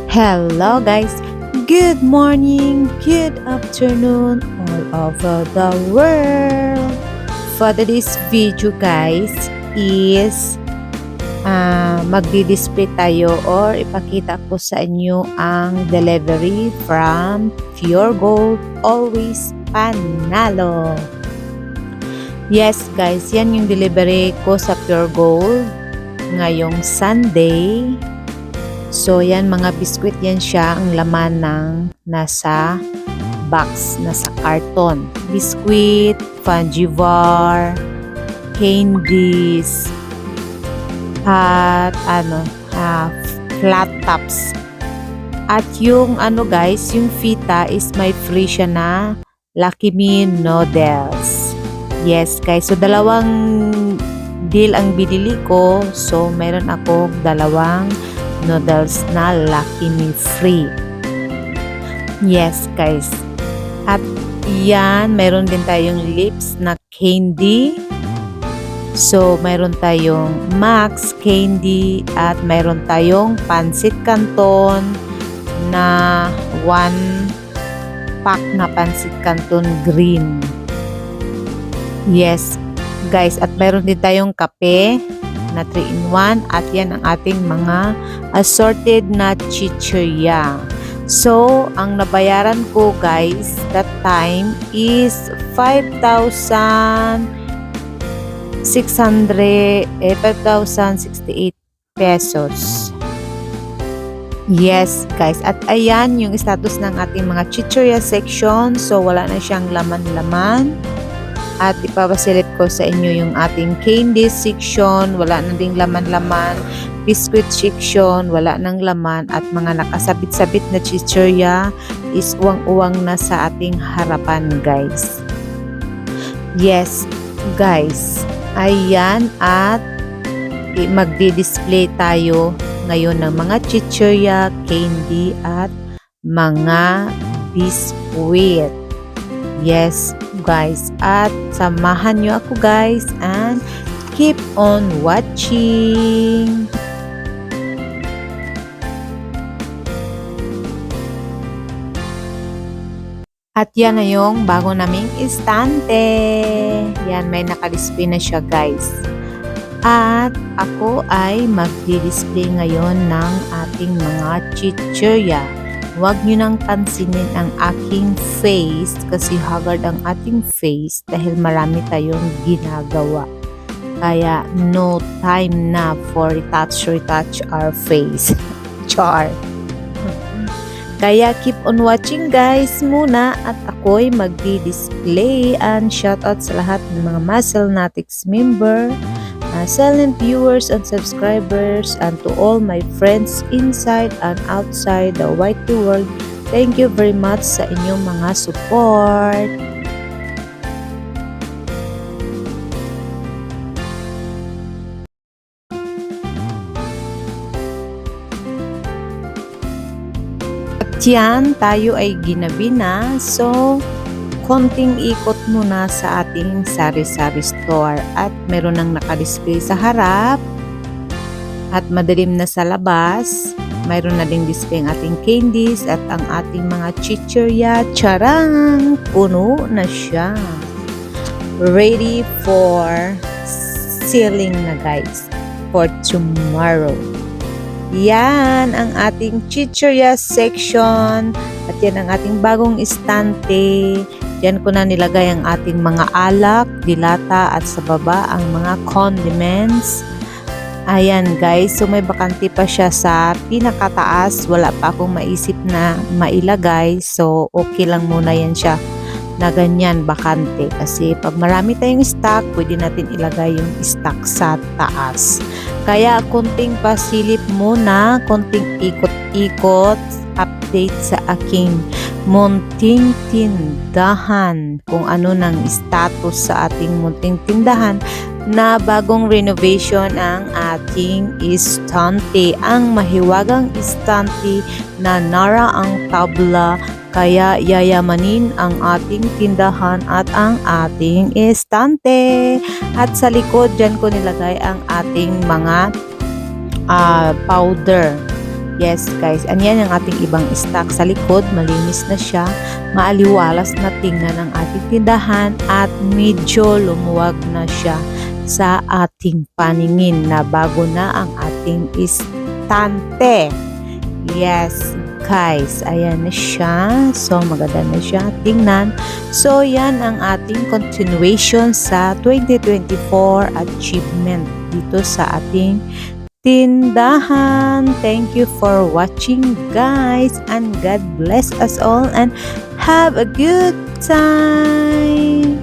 Hello guys, good morning, good afternoon all over the world. For today's video guys is magdi-display tayo or ipakita ko sa inyo ang delivery from Pure Gold, always panalo. Yes guys, yan yung delivery ko sa Pure Gold ngayong Sunday. So, yan mga biskwit, yan siya ang laman ng nasa box, nasa karton. Biskwit, Fungivar, candies, at flat tops. At yung guys, yung fita is may free siya na Lucky Me noodles. Yes guys, so dalawang deal ang binili ko. So, meron akong dalawang noodles na Lucky Me free. Yes guys. At yan, mayroon din tayong lips na candy. So, mayroon tayong Max candy at mayroon tayong Pansit Canton na 1 pack na Pansit Canton green. Yes guys, at mayroon din tayong kape na 3-in-1 at yan ang ating mga assorted na chichirya. So, ang nabayaran ko guys that time is 5,068 pesos. Yes guys, at ayan yung status ng ating mga chichirya section. So, wala na siyang laman-laman. At ipapasilit ko sa inyo yung ating candy section, wala na ding laman-laman. Biscuit section, wala nang laman. At mga nakasabit-sabit na chichirya is uwang-uwang na sa ating harapan guys. Yes guys, ayan, at magdi-display tayo ngayon ng mga chichirya, candy at mga biscuit. Yes guys, at samahan nyo ako guys and keep on watching. At yan na yung bago naming istante. Yan, may nakadisplay na siya guys. At ako ay magdi-display ngayon ng ating mga chichirya. Huwag nyo nang pansinin ang aking face kasi haggard ang ating face dahil marami tayong ginagawa. Kaya no time na for retouch our face. Char. Kaya keep on watching guys muna at ako'y magdi-display and shoutout sa lahat ng mga Musclenatics member, silent viewers and subscribers, and to all my friends inside and outside the wide world. Thank you very much sa inyong mga support. At yan, tayo ay ginabi na. So, konting ikot muna sa ating sari-sari store at meron nang nakadisplay sa harap at madilim na sa labas. Mayroon na ding display ang ating candies at ang ating mga chichirya. Charang! Puno na siya. Ready for selling na guys for tomorrow. Yan ang ating chichirya section at yan ang ating bagong istante. Diyan ko na nilagay ang ating mga alak, dilata at sa baba ang mga condiments. Ayan guys, so may bakante pa siya sa pinakataas. Wala pa akong maisip na mailagay. So okay lang muna yan siya na ganyan bakante. Kasi pag marami tayong stock, pwede natin ilagay yung stock sa taas. Kaya konting pasilip muna, konting ikot-ikot, update sa aking munting tindahan, kung ano ng status sa ating munting tindahan na bagong renovation ang ating istante, ang mahiwagang istante na nara ang tabla Kaya yayamanin ang ating tindahan at ang ating estante. At sa likod, dyan ko nilagay ang ating mga powder. Yes guys, yan ang ating ibang stock sa likod. Malinis na siya, maaliwalas na tingnan ang ating tindahan at medyo lumuwag na siya sa ating paningin na bago na ang ating istante. Yes guys, ayan na siya. So maganda na siya tingnan. So yan ang ating continuation sa 2024 achievement dito sa ating tindahan. Thank you for watching guys, and God bless us all and have a good time.